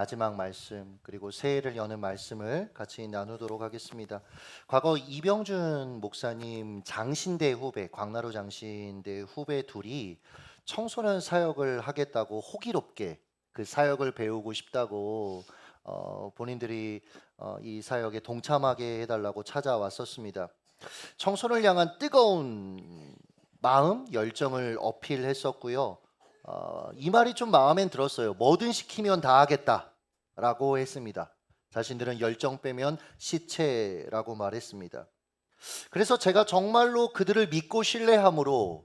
마지막 말씀 그리고 새해를 여는 말씀을 같이 나누도록 하겠습니다. 과거 이병준 목사님 장신대 후배, 광나루 장신대 후배 둘이 청소년 사역을 하겠다고 호기롭게 그 사역을 배우고 싶다고 본인들이 이 사역에 동참하게 해달라고 찾아왔었습니다. 청소년을 향한 뜨거운 마음, 열정을 어필했었고요. 이 말이 좀 마음엔 들었어요. 뭐든 시키면 다 하겠다라고 했습니다. 자신들은 열정 빼면 시체라고 말했습니다. 그래서 제가 정말로 그들을 믿고 신뢰함으로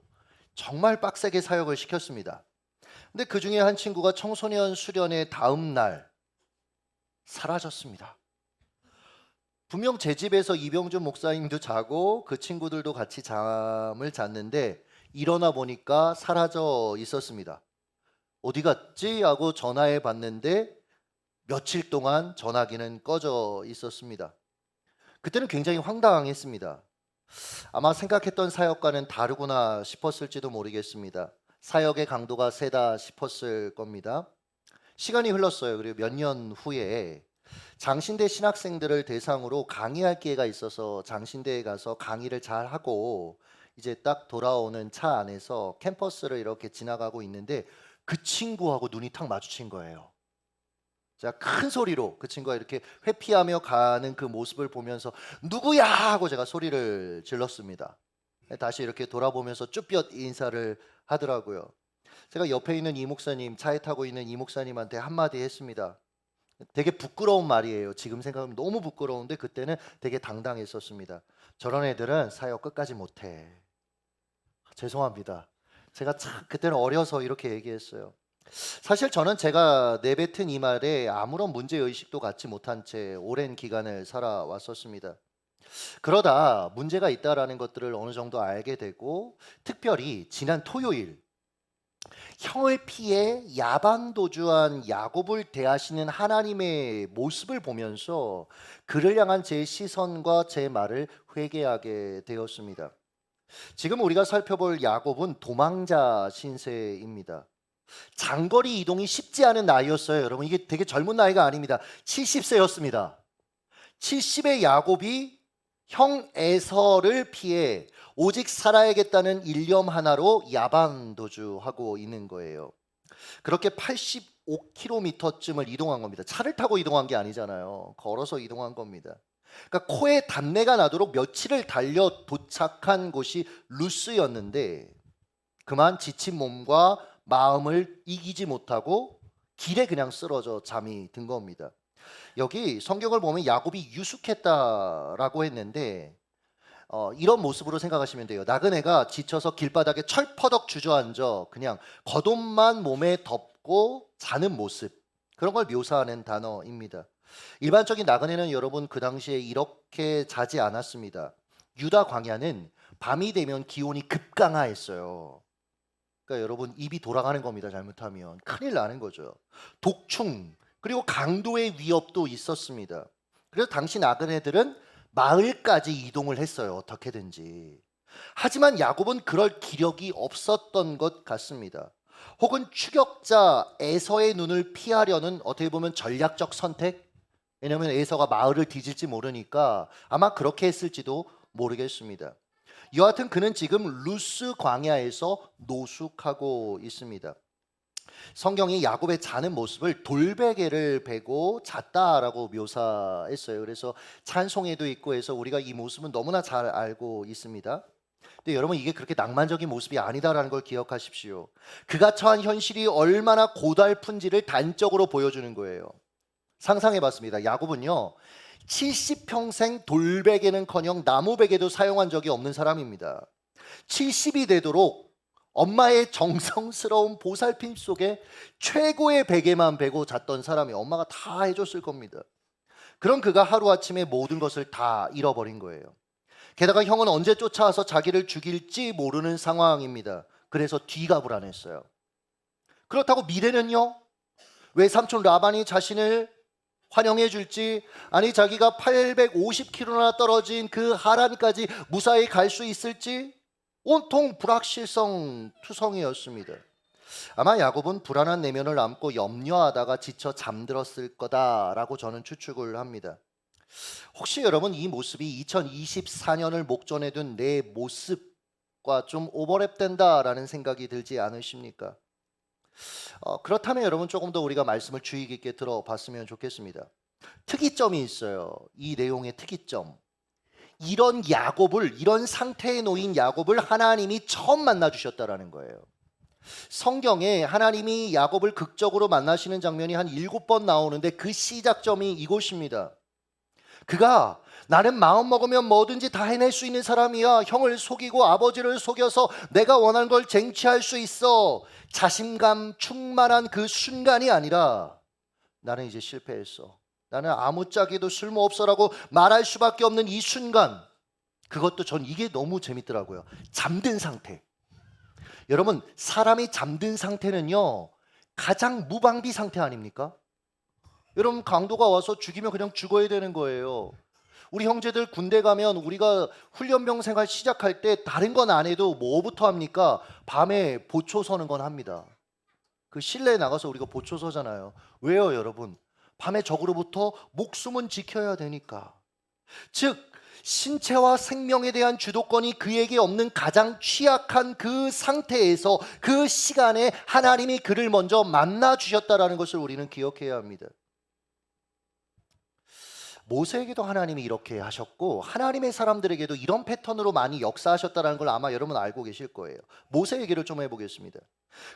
정말 빡세게 사역을 시켰습니다. 근데 그 중에 한 친구가 청소년 수련의 다음 날 사라졌습니다. 분명 제 집에서 이병준 목사님도 자고 그 친구들도 같이 잠을 잤는데 일어나 보니까 사라져 있었습니다. 어디 갔지? 하고 전화해 봤는데 며칠 동안 전화기는 꺼져 있었습니다. 그때는 굉장히 황당했습니다. 아마 생각했던 사역과는 다르구나 싶었을지도 모르겠습니다. 사역의 강도가 세다 싶었을 겁니다. 시간이 흘렀어요. 그리고 몇 년 후에 장신대 신학생들을 대상으로 강의할 기회가 있어서 장신대에 가서 강의를 잘 하고 이제 딱 돌아오는 차 안에서 캠퍼스를 이렇게 지나가고 있는데 그 친구하고 눈이 탁 마주친 거예요. 제가 큰 소리로 그 친구가 이렇게 회피하며 가는 그 모습을 보면서 누구야 하고 제가 소리를 질렀습니다. 다시 이렇게 돌아보면서 쭈뼛 인사를 하더라고요. 제가 옆에 있는 이 목사님, 차에 타고 있는 이 목사님한테 한마디 했습니다. 되게 부끄러운 말이에요. 지금 생각하면 너무 부끄러운데 그때는 되게 당당했었습니다. 저런 애들은 사역 끝까지 못해. 죄송합니다. 제가 참 그때는 어려서 이렇게 얘기했어요. 사실 저는 제가 내뱉은 이 말에 아무런 문제의식도 갖지 못한 채 오랜 기간을 살아왔었습니다. 그러다 문제가 있다라는 것들을 어느 정도 알게 되고 특별히 지난 토요일 형을 피해 야반 도주한 야곱을 대하시는 하나님의 모습을 보면서 그를 향한 제 시선과 제 말을 회개하게 되었습니다. 지금 우리가 살펴볼 야곱은 도망자 신세입니다. 장거리 이동이 쉽지 않은 나이였어요. 여러분 이게 되게 젊은 나이가 아닙니다. 70세였습니다. 70의 야곱이 형 에서를 피해 오직 살아야겠다는 일념 하나로 야반 도주하고 있는 거예요. 그렇게 85km쯤을 이동한 겁니다. 차를 타고 이동한 게 아니잖아요. 걸어서 이동한 겁니다. 그러니까 코에 단내가 나도록 며칠을 달려 도착한 곳이 루스였는데 그만 지친 몸과 마음을 이기지 못하고 길에 그냥 쓰러져 잠이 든 겁니다. 여기 성경을 보면 야곱이 유숙했다라고 했는데 이런 모습으로 생각하시면 돼요. 나그네가 지쳐서 길바닥에 철퍼덕 주저앉아 그냥 겉옷만 몸에 덮고 자는 모습, 그런 걸 묘사하는 단어입니다. 일반적인 나그네는 여러분 그 당시에 이렇게 자지 않았습니다. 유다 광야는 밤이 되면 기온이 급강하했어요. 그러니까 여러분 입이 돌아가는 겁니다. 잘못하면 큰일 나는 거죠. 독충 그리고 강도의 위협도 있었습니다. 그래서 당시 나그네들은 마을까지 이동을 했어요. 어떻게든지. 하지만 야곱은 그럴 기력이 없었던 것 같습니다. 혹은 추격자 에서의 눈을 피하려는 어떻게 보면 전략적 선택? 왜냐하면 에서가 마을을 뒤질지 모르니까 아마 그렇게 했을지도 모르겠습니다. 여하튼 그는 지금 루스 광야에서 노숙하고 있습니다. 성경이 야곱의 자는 모습을 돌베개를 베고 잤다라고 묘사했어요. 그래서 찬송에도 있고 해서 우리가 이 모습은 너무나 잘 알고 있습니다. 근데 여러분 이게 그렇게 낭만적인 모습이 아니다라는 걸 기억하십시오. 그가 처한 현실이 얼마나 고달픈지를 단적으로 보여주는 거예요. 상상해봤습니다. 야곱은요 70평생 돌베개는커녕 나무베개도 사용한 적이 없는 사람입니다. 70이 되도록 엄마의 정성스러운 보살핌 속에 최고의 베개만 베고 잤던 사람이 엄마가 다 해줬을 겁니다. 그런 그가 하루아침에 모든 것을 다 잃어버린 거예요. 게다가 형은 언제 쫓아와서 자기를 죽일지 모르는 상황입니다. 그래서 뒤가 불안했어요. 그렇다고 미래는요? 왜 삼촌 라반이 자신을 환영해 줄지, 아니 자기가 850km나 떨어진 그 하란까지 무사히 갈 수 있을지 온통 불확실성 투성이었습니다. 아마 야곱은 불안한 내면을 안고 염려하다가 지쳐 잠들었을 거다라고 저는 추측을 합니다. 혹시 여러분 이 모습이 2024년을 목전에 둔 내 모습과 좀 오버랩된다라는 생각이 들지 않으십니까? 그렇다면 여러분 조금 더 우리가 말씀을 주의 깊게 들어봤으면 좋겠습니다. 특이점이 있어요. 이 내용의 특이점. 이런 상태에 놓인 야곱을 하나님이 처음 만나 주셨다라는 거예요. 성경에 하나님이 야곱을 극적으로 만나시는 장면이 한 7번 나오는데 그 시작점이 이곳입니다. 그가 나는 마음 먹으면 뭐든지 다 해낼 수 있는 사람이야. 형을 속이고 아버지를 속여서 내가 원하는 걸 쟁취할 수 있어. 자신감 충만한 그 순간이 아니라 나는 이제 실패했어. 나는 아무짝에도 쓸모없어라고 말할 수밖에 없는 이 순간. 그것도 전 이게 너무 재밌더라고요. 잠든 상태. 여러분 사람이 잠든 상태는요 가장 무방비 상태 아닙니까? 여러분 강도가 와서 죽이면 그냥 죽어야 되는 거예요. 우리 형제들 군대 가면 우리가 훈련병 생활 시작할 때 다른 건 안 해도 뭐부터 합니까? 밤에 보초 서는 건 합니다. 그 실내에 나가서 우리가 보초 서잖아요. 왜요 여러분? 밤에 적으로부터 목숨은 지켜야 되니까. 즉 신체와 생명에 대한 주도권이 그에게 없는 가장 취약한 그 상태에서 그 시간에 하나님이 그를 먼저 만나 주셨다라는 것을 우리는 기억해야 합니다. 모세에게도 하나님이 이렇게 하셨고 하나님의 사람들에게도 이런 패턴으로 많이 역사하셨다는 걸 아마 여러분 알고 계실 거예요. 모세 얘기를 좀 해보겠습니다.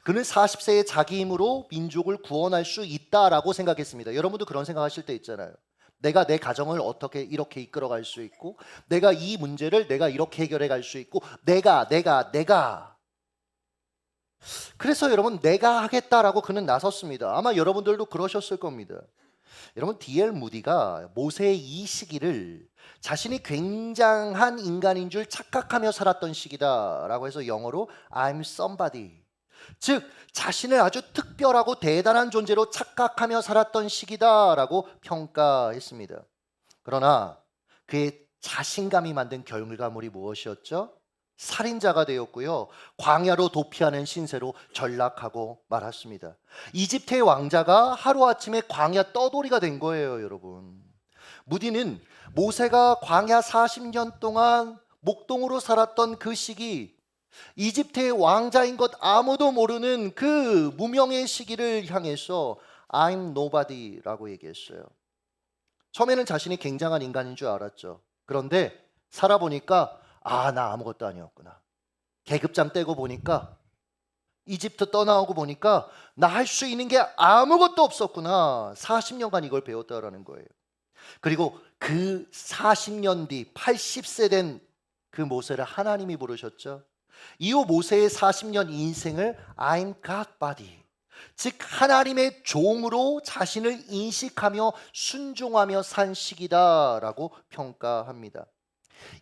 그는 40세에 자기 힘으로 민족을 구원할 수 있다라고 생각했습니다. 여러분도 그런 생각하실 때 있잖아요. 내가 내 가정을 어떻게 이렇게 이끌어갈 수 있고 내가 이 문제를 내가 이렇게 해결해 갈 수 있고 내가 그래서 여러분 내가 하겠다라고 그는 나섰습니다. 아마 여러분들도 그러셨을 겁니다. 여러분 D.L. 무디가 모세의 이 시기를 자신이 굉장한 인간인 줄 착각하며 살았던 시기다라고 해서 영어로 I'm somebody, 즉 자신을 아주 특별하고 대단한 존재로 착각하며 살았던 시기다라고 평가했습니다. 그러나 그의 자신감이 만든 결과물이 무엇이었죠? 살인자가 되었고요. 광야로 도피하는 신세로 전락하고 말았습니다. 이집트의 왕자가 하루아침에 광야 떠돌이가 된 거예요, 여러분. 무디는 모세가 광야 40년 동안 목동으로 살았던 그 시기, 이집트의 왕자인 것 아무도 모르는 그 무명의 시기를 향해서 I'm nobody라고 얘기했어요. 처음에는 자신이 굉장한 인간인 줄 알았죠. 그런데 살아보니까 나 아무것도 아니었구나. 계급장 떼고 보니까 이집트 떠나오고 보니까 나 할 수 있는 게 아무것도 없었구나. 40년간 이걸 배웠다라는 거예요. 그리고 그 40년 뒤 80세 된 그 모세를 하나님이 부르셨죠. 이후 모세의 40년 인생을 I'm God body, 즉 하나님의 종으로 자신을 인식하며 순종하며 산 시기다라고 평가합니다.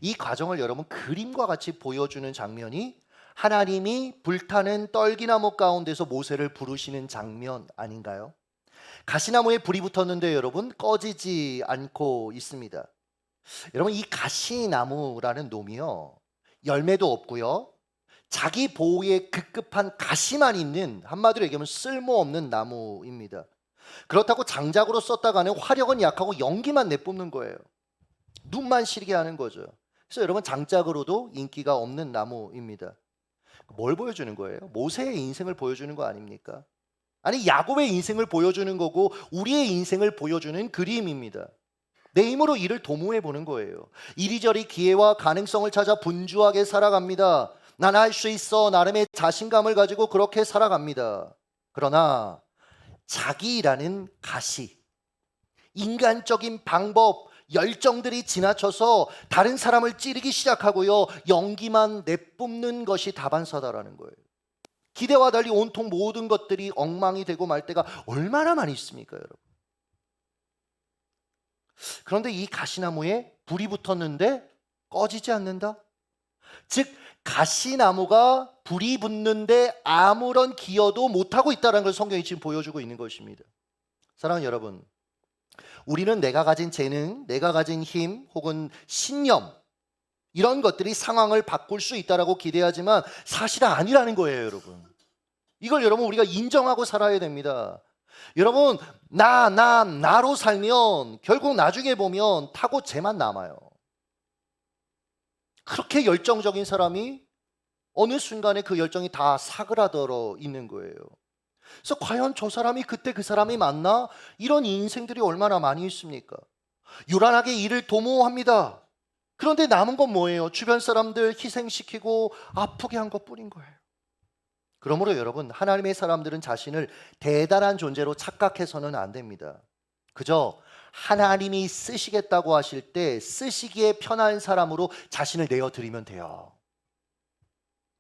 이 과정을 여러분 그림과 같이 보여주는 장면이 하나님이 불타는 떨기나무 가운데서 모세를 부르시는 장면 아닌가요? 가시나무에 불이 붙었는데 여러분 꺼지지 않고 있습니다. 여러분 이 가시나무라는 놈이요 열매도 없고요 자기 보호에 급급한 가시만 있는, 한마디로 얘기하면 쓸모없는 나무입니다. 그렇다고 장작으로 썼다가는 화력은 약하고 연기만 내뿜는 거예요. 눈만 시리게 하는 거죠. 그래서 여러분 장작으로도 인기가 없는 나무입니다. 뭘 보여주는 거예요? 모세의 인생을 보여주는 거 아닙니까? 아니 야곱의 인생을 보여주는 거고 우리의 인생을 보여주는 그림입니다. 내 힘으로 일을 도모해 보는 거예요. 이리저리 기회와 가능성을 찾아 분주하게 살아갑니다. 난 할 수 있어 나름의 자신감을 가지고 그렇게 살아갑니다. 그러나 자기라는 가시, 인간적인 방법, 열정들이 지나쳐서 다른 사람을 찌르기 시작하고요 연기만 내뿜는 것이 다반사다라는 거예요. 기대와 달리 온통 모든 것들이 엉망이 되고 말 때가 얼마나 많이 있습니까 여러분. 그런데 이 가시나무에 불이 붙었는데 꺼지지 않는다? 즉 가시나무가 불이 붙는데 아무런 기여도 못하고 있다는 걸 성경이 지금 보여주고 있는 것입니다. 사랑하는 여러분, 우리는 내가 가진 재능, 내가 가진 힘 혹은 신념 이런 것들이 상황을 바꿀 수 있다라고 기대하지만 사실은 아니라는 거예요 여러분. 이걸 여러분 우리가 인정하고 살아야 됩니다. 여러분 나로 살면 결국 나중에 보면 타고 쟤만 남아요. 그렇게 열정적인 사람이 어느 순간에 그 열정이 다 사그라들어 있는 거예요. 그래서 과연 저 사람이 그때 그 사람이 맞나? 이런 인생들이 얼마나 많이 있습니까? 요란하게 일을 도모합니다. 그런데 남은 건 뭐예요? 주변 사람들 희생시키고 아프게 한 것뿐인 거예요. 그러므로 여러분, 하나님의 사람들은 자신을 대단한 존재로 착각해서는 안 됩니다. 그저 하나님이 쓰시겠다고 하실 때 쓰시기에 편한 사람으로 자신을 내어드리면 돼요.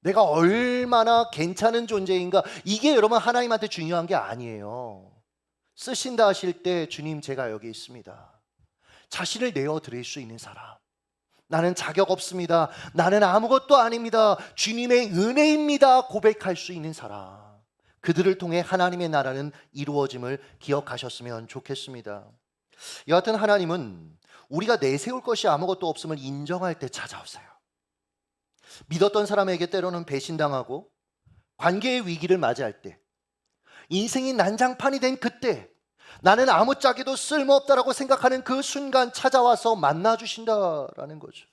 내가 얼마나 괜찮은 존재인가, 이게 여러분 하나님한테 중요한 게 아니에요. 쓰신다 하실 때 주님 제가 여기 있습니다. 자신을 내어드릴 수 있는 사람. 나는 자격 없습니다. 나는 아무것도 아닙니다. 주님의 은혜입니다. 고백할 수 있는 사람. 그들을 통해 하나님의 나라는 이루어짐을 기억하셨으면 좋겠습니다. 여하튼 하나님은 우리가 내세울 것이 아무것도 없음을 인정할 때 찾아오세요. 믿었던 사람에게 때로는 배신당하고 관계의 위기를 맞이할 때, 인생이 난장판이 된 그때, 나는 아무짝에도 쓸모없다라고 생각하는 그 순간 찾아와서 만나주신다라는 거죠.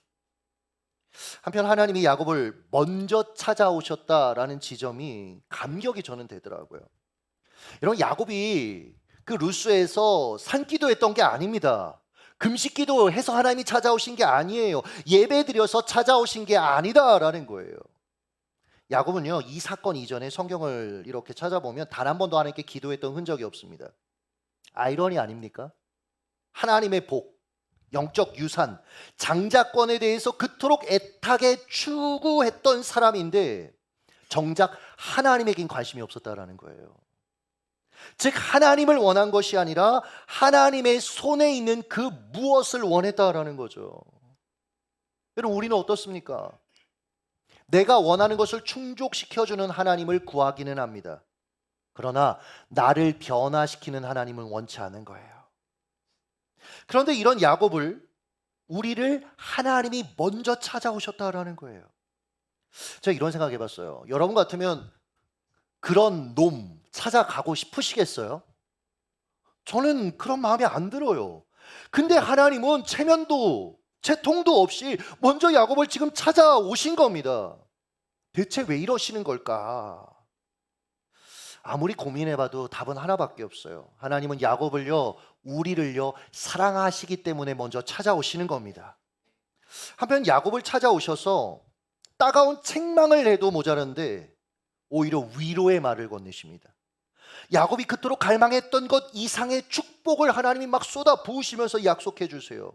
한편 하나님이 야곱을 먼저 찾아오셨다라는 지점이 감격이 저는 되더라고요. 여러분, 야곱이 그 루스에서 산기도 했던 게 아닙니다. 금식기도 해서 하나님이 찾아오신 게 아니에요. 예배드려서 찾아오신 게 아니다라는 거예요. 야곱은요, 이 사건 이전에 성경을 이렇게 찾아보면 단 한 번도 하나님께 기도했던 흔적이 없습니다. 아이러니 아닙니까? 하나님의 복, 영적 유산, 장자권에 대해서 그토록 애타게 추구했던 사람인데 정작 하나님에겐 관심이 없었다라는 거예요. 즉 하나님을 원한 것이 아니라 하나님의 손에 있는 그 무엇을 원했다라는 거죠. 여러분, 우리는 어떻습니까? 내가 원하는 것을 충족시켜주는 하나님을 구하기는 합니다. 그러나 나를 변화시키는 하나님을 원치 않는 거예요. 그런데 이런 야곱을, 우리를 하나님이 먼저 찾아오셨다라는 거예요. 제가 이런 생각 해봤어요. 여러분 같으면 그런 놈 찾아가고 싶으시겠어요? 저는 그런 마음이 안 들어요. 근데 하나님은 체면도 채통도 없이 먼저 야곱을 지금 찾아오신 겁니다. 대체 왜 이러시는 걸까? 아무리 고민해봐도 답은 하나밖에 없어요. 하나님은 야곱을요, 우리를요 사랑하시기 때문에 먼저 찾아오시는 겁니다. 한편 야곱을 찾아오셔서 따가운 책망을 해도 모자란데 오히려 위로의 말을 건네십니다. 야곱이 그토록 갈망했던 것 이상의 축복을 하나님이 막 쏟아 부으시면서 약속해 주세요.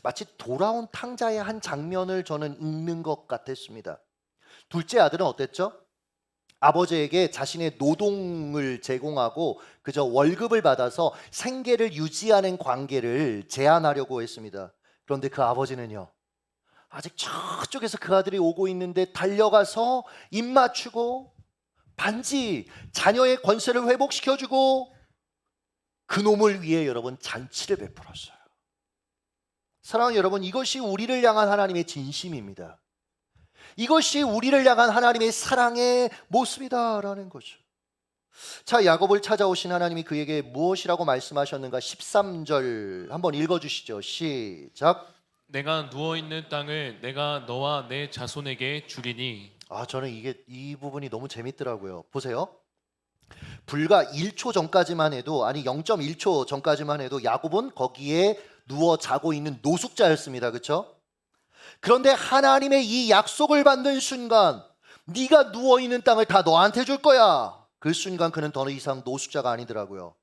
마치 돌아온 탕자의 한 장면을 저는 읽는 것 같았습니다. 둘째 아들은 어땠죠? 아버지에게 자신의 노동을 제공하고 그저 월급을 받아서 생계를 유지하는 관계를 제한하려고 했습니다. 그런데 그 아버지는요, 아직 저쪽에서 그 아들이 오고 있는데 달려가서 입 맞추고 반지 자녀의 권세를 회복시켜주고 그 놈을 위해 여러분 잔치를 베풀었어요. 사랑하는 여러분, 이것이 우리를 향한 하나님의 진심입니다. 이것이 우리를 향한 하나님의 사랑의 모습이다라는 거죠. 자, 야곱을 찾아오신 하나님이 그에게 무엇이라고 말씀하셨는가? 13절 한번 읽어주시죠. 시작. 내가 누워있는 땅을 내가 너와 내 자손에게 주리니. 저는 이 부분이 너무 재밌더라고요. 보세요. 불과 1초 전까지만 해도, 아니 0.1초 전까지만 해도 야곱은 거기에 누워 자고 있는 노숙자였습니다. 그렇죠? 그런데 하나님의 이 약속을 받는 순간, 네가 누워있는 땅을 다 너한테 줄 거야. 그 순간 그는 더 이상 노숙자가 아니더라고요.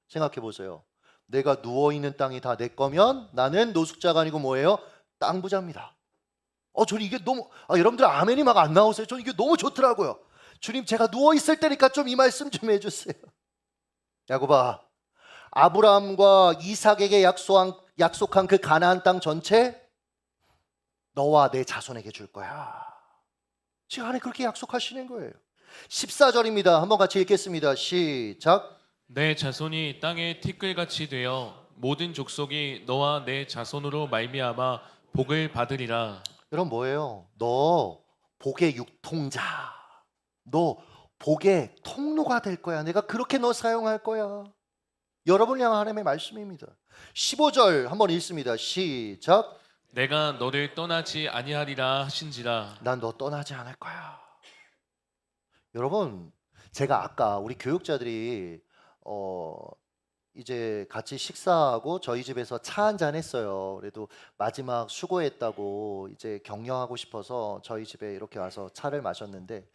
생각해 보세요. 내가 누워있는 땅이 다 내 거면 나는 노숙자가 아니고 뭐예요? 땅 부자입니다. 저는 이게 너무, 여러분들 아멘이 막 안 나오세요? 저는 이게 너무 좋더라고요. 주님, 제가 누워있을 때니까 좀 이 말씀 좀 해주세요. 야곱아, 아브라함과 이삭에게 약속한 그 가나안 땅 전체 너와 내 자손에게 줄 거야. 지금 안에 그렇게 약속하시는 거예요. 14절입니다. 한번 같이 읽겠습니다. 시작. 내 자손이 땅의 티끌같이 되어 모든 족속이 너와 내 자손으로 말미암아 복을 받으리라. 여러분, 뭐예요? 너 복의 육통자, 너 복의 통로가 될 거야. 내가 그렇게 너 사용할 거야. 여러분을 향한 하나님의 말씀입니다. 15절 한번 읽습니다. 시작. 내가 너를 떠나지 아니하리라 하신지라. 난 너 떠나지 않을 거야. 여러분, 제가 아까 우리 교육자들이 이제 같이 식사하고 저희 집에서 차 한잔 했어요. 그래도 마지막 수고했다고 이제 격려하고 싶어서 저희 집에 이렇게 와서 차를 마셨는데,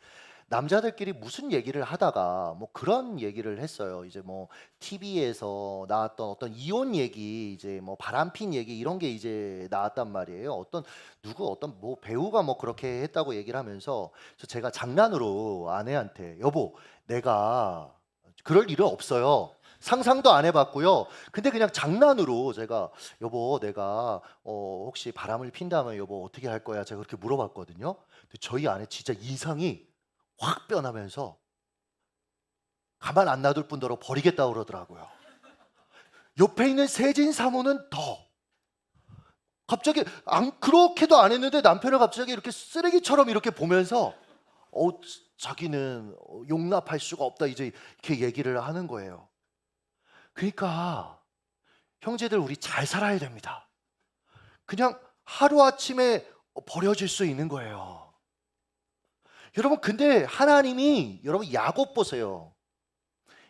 남자들끼리 무슨 얘기를 하다가 뭐 그런 얘기를 했어요. 이제 뭐 TV에서 나왔던 어떤 이혼 얘기, 이제 뭐 바람핀 얘기 이런 게 이제 나왔단 말이에요. 어떤 뭐 배우가 뭐 그렇게 했다고 얘기를 하면서, 그래서 제가 장난으로 아내한테, 여보, 내가 그럴 일은 없어요. 상상도 안 해봤고요. 근데 그냥 장난으로 제가, 여보, 내가 혹시 바람을 핀다면 여보 어떻게 할 거야? 제가 그렇게 물어봤거든요. 근데 저희 아내 진짜 인상이 확 변하면서 가만 안 놔둘 뿐더러 버리겠다고 그러더라고요. 옆에 있는 세진 사모는 더 갑자기 안 그렇게도 안 했는데 남편을 갑자기 이렇게 쓰레기처럼 이렇게 보면서 자기는 용납할 수가 없다 이제 이렇게 얘기를 하는 거예요. 그러니까 형제들, 우리 잘 살아야 됩니다. 그냥 하루아침에 버려질 수 있는 거예요. 여러분, 근데 하나님이, 여러분 야곱 보세요.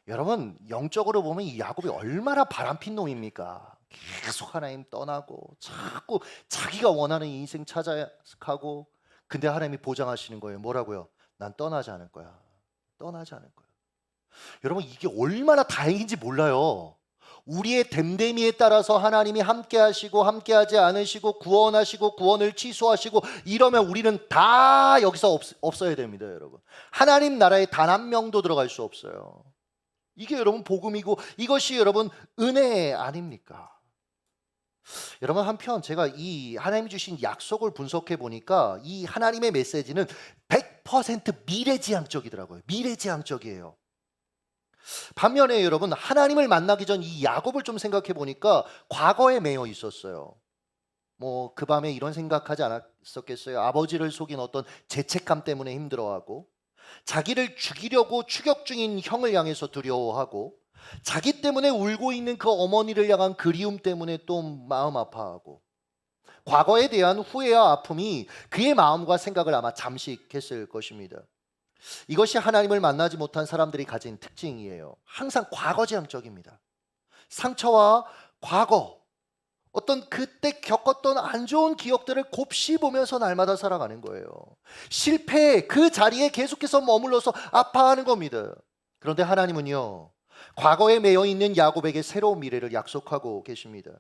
여러분 영적으로 보면 이 야곱이 얼마나 바람핀 놈입니까? 계속 하나님 떠나고 자꾸 자기가 원하는 인생 찾아가고, 근데 하나님이 보장하시는 거예요. 뭐라고요? 난 떠나지 않을 거야. 떠나지 않을 거야. 여러분, 이게 얼마나 다행인지 몰라요. 우리의 됨됨이에 따라서 하나님이 함께 하시고 함께하지 않으시고 구원하시고 구원을 취소하시고 이러면 우리는 다 여기서 없어야 됩니다. 여러분, 하나님 나라에 단 한 명도 들어갈 수 없어요. 이게 여러분 복음이고 이것이 여러분 은혜 아닙니까? 여러분, 한편 제가 이 하나님이 주신 약속을 분석해 보니까 이 하나님의 메시지는 100% 미래지향적이더라고요. 미래지향적이에요. 반면에 여러분, 하나님을 만나기 전 이 야곱을 좀 생각해 보니까 과거에 매여 있었어요. 뭐 그 밤에 이런 생각하지 않았었겠어요? 아버지를 속인 어떤 죄책감 때문에 힘들어하고, 자기를 죽이려고 추격 중인 형을 향해서 두려워하고, 자기 때문에 울고 있는 그 어머니를 향한 그리움 때문에 또 마음 아파하고, 과거에 대한 후회와 아픔이 그의 마음과 생각을 아마 잠식했을 것입니다. 이것이 하나님을 만나지 못한 사람들이 가진 특징이에요. 항상 과거지향적입니다. 상처와 과거, 어떤 그때 겪었던 안 좋은 기억들을 곱씹으면서 날마다 살아가는 거예요. 실패, 그 자리에 계속해서 머물러서 아파하는 겁니다. 그런데 하나님은요, 과거에 매여 있는 야곱에게 새로운 미래를 약속하고 계십니다.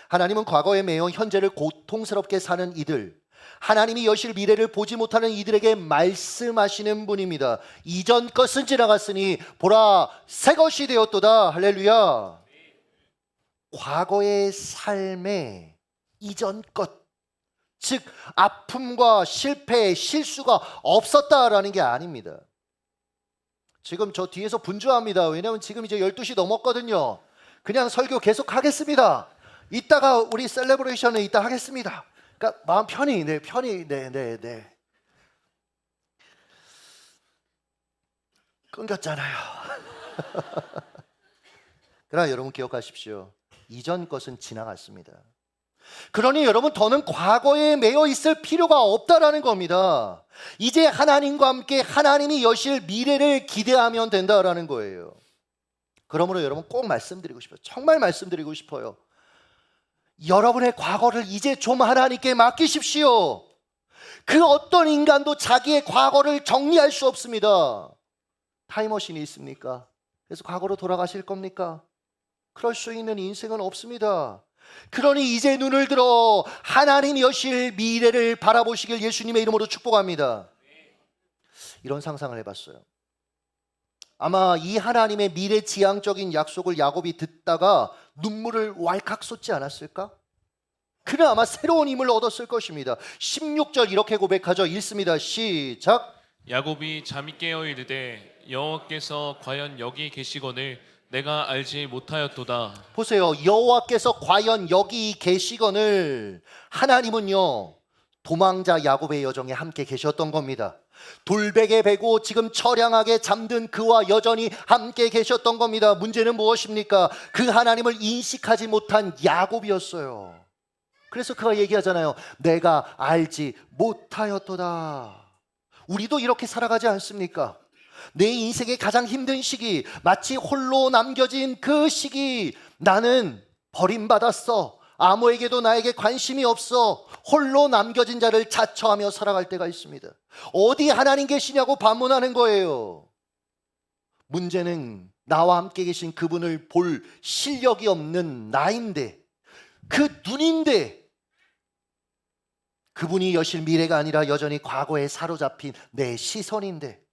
하나님은 과거에 매여 현재를 고통스럽게 사는 이들, 하나님이 여실 미래를 보지 못하는 이들에게 말씀하시는 분입니다. 이전 것은 지나갔으니 보라, 새 것이 되었도다. 할렐루야. 과거의 삶의 이전 것, 즉 아픔과 실패, 실수가 없었다라는 게 아닙니다. 지금 저 뒤에서 분주합니다. 왜냐하면 지금 이제 12시 넘었거든요. 그냥 설교 계속 하겠습니다. 이따가 우리 셀레브레이션은 이따 하겠습니다. 그러니까 마음 편히, 네. 끊겼잖아요. 그러나 여러분 기억하십시오. 이전 것은 지나갔습니다. 그러니 여러분, 더는 과거에 매여 있을 필요가 없다라는 겁니다. 이제 하나님과 함께 하나님이 여실 미래를 기대하면 된다라는 거예요. 그러므로 여러분 꼭 말씀드리고 싶어요. 정말 말씀드리고 싶어요. 여러분의 과거를 이제 좀 하나님께 맡기십시오. 그 어떤 인간도 자기의 과거를 정리할 수 없습니다. 타임머신이 있습니까? 그래서 과거로 돌아가실 겁니까? 그럴 수 있는 인생은 없습니다. 그러니 이제 눈을 들어 하나님 여실 미래를 바라보시길 예수님의 이름으로 축복합니다. 이런 상상을 해봤어요. 아마 이 하나님의 미래지향적인 약속을 야곱이 듣다가 눈물을 왈칵 쏟지 않았을까? 그는 아마 새로운 힘을 얻었을 것입니다. 16절 이렇게 고백하죠. 읽습니다. 시작. 야곱이 잠이 깨어 이르되 여호와께서 과연 여기 계시거늘 내가 알지 못하였도다. 보세요. 여호와께서 과연 여기 계시거늘, 하나님은요 도망자 야곱의 여정에 함께 계셨던 겁니다. 돌베개 베고 지금 처량하게 잠든 그와 여전히 함께 계셨던 겁니다. 문제는 무엇입니까? 그 하나님을 인식하지 못한 야곱이었어요. 그래서 그가 얘기하잖아요. 내가 알지 못하였도다. 우리도 이렇게 살아가지 않습니까? 내 인생의 가장 힘든 시기, 마치 홀로 남겨진 그 시기, 나는 버림받았어. 아무에게도 나에게 관심이 없어. 홀로 남겨진 자를 자처하며 살아갈 때가 있습니다. 어디 하나님 계시냐고 반문하는 거예요. 문제는 나와 함께 계신 그분을 볼 실력이 없는 나인데, 그 눈인데, 그분이 여실 미래가 아니라 여전히 과거에 사로잡힌 내 시선인데.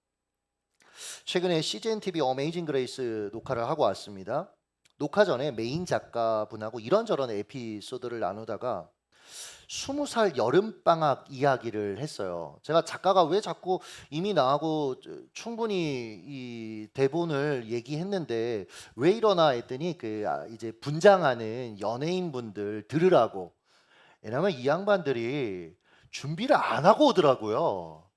최근에 CGN TV 어메이징 그레이스 녹화를 하고 왔습니다. 녹화 전에 메인 작가분하고 이런저런 에피소드를 나누다가 20살 여름방학 이야기를 했어요. 제가 작가가 왜 자꾸 이미 나하고 충분히 이 대본을 얘기했는데 왜 이러나 했더니 이제 분장하는 연예인분들 들으라고. 왜냐면 이 양반들이 준비를 안 하고 오더라고요.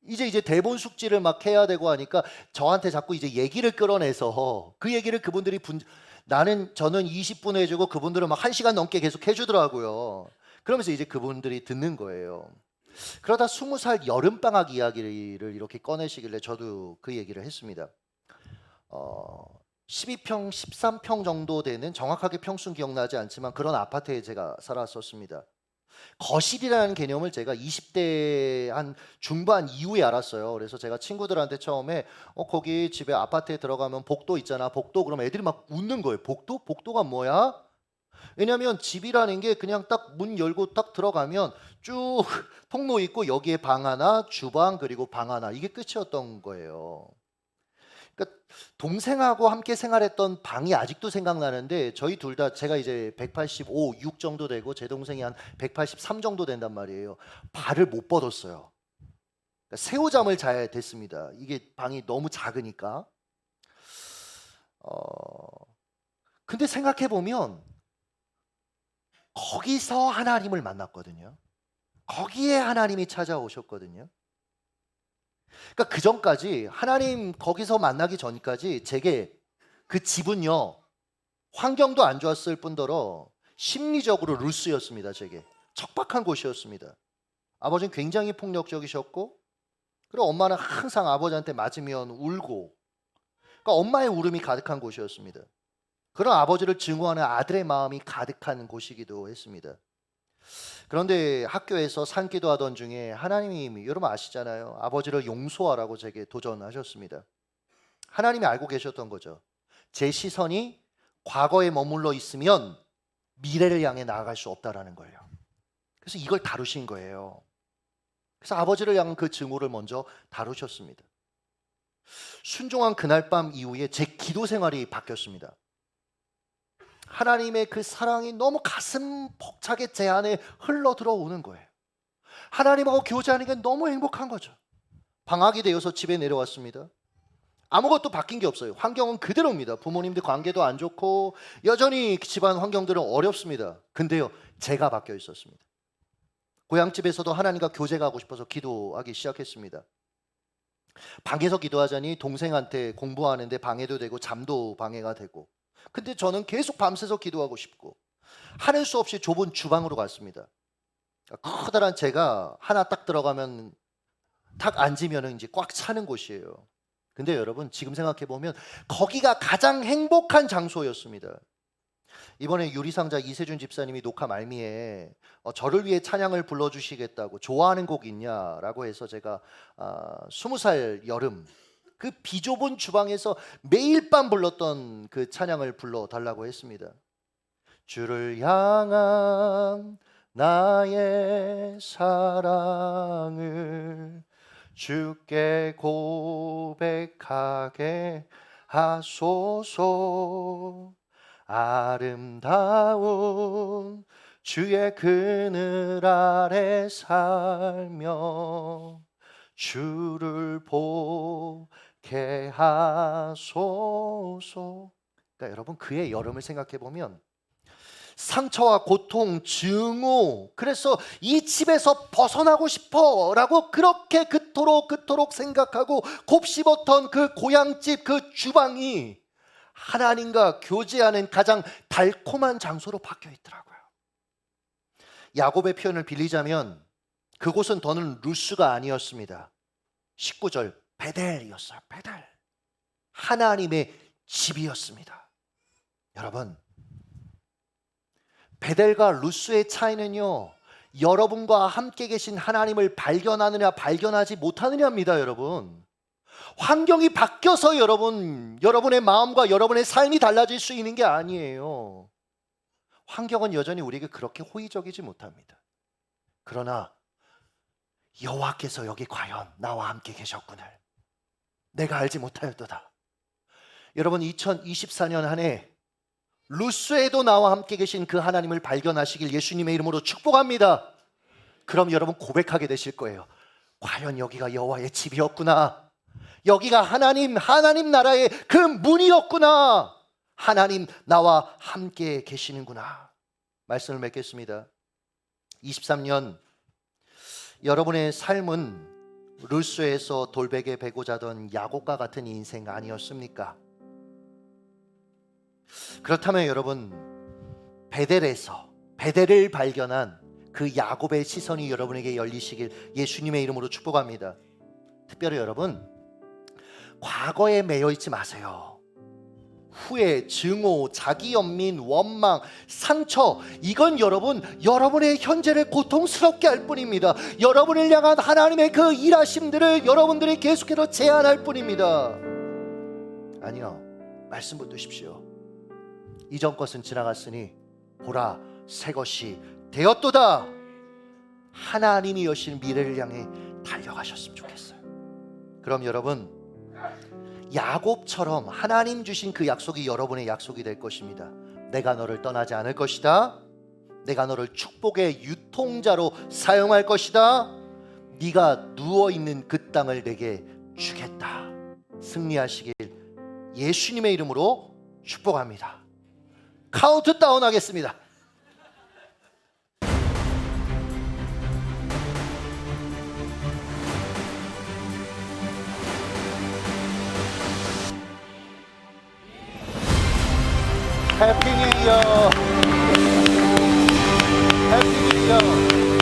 이제 대본 숙지를 막 해야 되고 하니까 저한테 자꾸 이제 얘기를 끌어내서 그 얘기를 그분들이 저는 20분 해주고 그분들은 막 1시간 넘게 계속 해주더라고요. 그러면서 이제 그분들이 듣는 거예요. 그러다 20살 여름방학 이야기를 이렇게 꺼내시길래 저도 그 얘기를 했습니다. 12평, 13평 정도 되는, 정확하게 평수는 기억나지 않지만 그런 아파트에 제가 살았었습니다. 거실이라는 개념을 제가 20대 한 중반 이후에 알았어요. 그래서 제가 친구들한테 처음에 거기 집에 아파트에 들어가면 복도 있잖아. 복도. 그러면 애들이 막 웃는 거예요. 복도? 복도가 뭐야? 왜냐면 집이라는 게 그냥 딱 문 열고 딱 들어가면 쭉 통로 있고 여기에 방 하나, 주방, 그리고 방 하나, 이게 끝이었던 거예요. 그러니까 동생하고 함께 생활했던 방이 아직도 생각나는데, 저희 둘 다, 제가 이제 185, 6 정도 되고 제 동생이 한 183 정도 된단 말이에요. 발을 못 뻗었어요. 그러니까 새우잠을 자야 됐습니다. 이게 방이 너무 작으니까. 근데 생각해 보면 거기서 하나님을 만났거든요. 거기에 하나님이 찾아오셨거든요. 그러니까 그 전까지, 하나님 거기서 만나기 전까지 제게 그 집은요, 환경도 안 좋았을 뿐더러 심리적으로 루스였습니다. 제게 척박한 곳이었습니다. 아버지는 굉장히 폭력적이셨고, 그리고 엄마는 항상 아버지한테 맞으면 울고, 그러니까 엄마의 울음이 가득한 곳이었습니다. 그런 아버지를 증오하는 아들의 마음이 가득한 곳이기도 했습니다. 그런데 학교에서 산기도하던 중에 하나님이, 여러분 아시잖아요, 아버지를 용서하라고 제게 도전하셨습니다. 하나님이 알고 계셨던 거죠. 제 시선이 과거에 머물러 있으면 미래를 향해 나아갈 수 없다라는 거예요. 그래서 이걸 다루신 거예요. 그래서 아버지를 향한 그 증오를 먼저 다루셨습니다. 순종한 그날 밤 이후에 제 기도 생활이 바뀌었습니다. 하나님의 그 사랑이 너무 가슴 벅차게 제 안에 흘러 들어오는 거예요. 하나님하고 교제하는 게 너무 행복한 거죠. 방학이 되어서 집에 내려왔습니다. 아무것도 바뀐 게 없어요. 환경은 그대로입니다. 부모님들 관계도 안 좋고 여전히 집안 환경들은 어렵습니다. 근데요, 제가 바뀌어 있었습니다. 고향집에서도 하나님과 교제가 하고 싶어서 기도하기 시작했습니다. 방에서 기도하자니 동생한테 공부하는데 방해도 되고 잠도 방해가 되고, 근데 저는 계속 밤새서 기도하고 싶고, 하는 수 없이 좁은 주방으로 갔습니다. 커다란 제가 하나 딱 들어가면, 딱 앉으면 이제 꽉 차는 곳이에요. 근데 여러분, 지금 생각해 보면 거기가 가장 행복한 장소였습니다. 이번에 유리상자 이세준 집사님이 녹화 말미에 저를 위해 찬양을 불러주시겠다고, 좋아하는 곡 있냐라고 해서 제가 20살 여름, 그 비좁은 주방에서 매일 밤 불렀던 그 찬양을 불러달라고 했습니다. 주를 향한 나의 사랑을 주께 고백하게 하소서. 아름다운 주의 그늘 아래 살며 주를 보게 하소서. 그러니까 여러분, 그의 여름을 생각해 보면 상처와 고통, 증오, 그래서 이 집에서 벗어나고 싶어라고 그렇게 그토록 생각하고 곱씹었던 그 고향집, 그 주방이 하나님과 교제하는 가장 달콤한 장소로 바뀌어 있더라고요. 야곱의 표현을 빌리자면 그곳은 더는 루스가 아니었습니다. 19절 베델이었어요. 베델. 하나님의 집이었습니다. 여러분, 베델과 루스의 차이는요, 여러분과 함께 계신 하나님을 발견하느냐 발견하지 못하느냐입니다. 여러분, 환경이 바뀌어서 여러분의 마음과 여러분의 삶이 달라질 수 있는 게 아니에요. 환경은 여전히 우리에게 그렇게 호의적이지 못합니다. 그러나 여호와께서 여기 과연 나와 함께 계셨구늘 내가 알지 못하였도다. 여러분, 2024년 한 해 루스에도 나와 함께 계신 그 하나님을 발견하시길 예수님의 이름으로 축복합니다. 그럼 여러분 고백하게 되실 거예요. 과연 여기가 여호와의 집이었구나. 여기가 하나님 나라의 그 문이었구나. 하나님 나와 함께 계시는구나. 말씀을 맺겠습니다. 23년 여러분의 삶은 루스에서 돌베개 베고 자던 야곱과 같은 인생 아니었습니까? 그렇다면 여러분, 베델을 발견한 그 야곱의 시선이 여러분에게 열리시길 예수님의 이름으로 축복합니다. 특별히 여러분, 과거에 매여 있지 마세요. 후회, 증오, 자기 연민, 원망, 상처, 이건 여러분의 현재를 고통스럽게 할 뿐입니다. 여러분을 향한 하나님의 그 일하심들을 여러분들이 계속해서 제한할 뿐입니다. 아니요, 말씀 붙드십시오. 이전 것은 지나갔으니 보라, 새 것이 되었도다. 하나님이 여신 미래를 향해 달려가셨으면 좋겠어요. 그럼 여러분, 야곱처럼 하나님 주신 그 약속이 여러분의 약속이 될 것입니다. 내가 너를 떠나지 않을 것이다. 내가 너를 축복의 유통자로 사용할 것이다. 네가 누워있는 그 땅을 내게 주겠다. 승리하시길 예수님의 이름으로 축복합니다. 카운트다운 하겠습니다. 해피 뉴 이어. 해피 뉴 이어.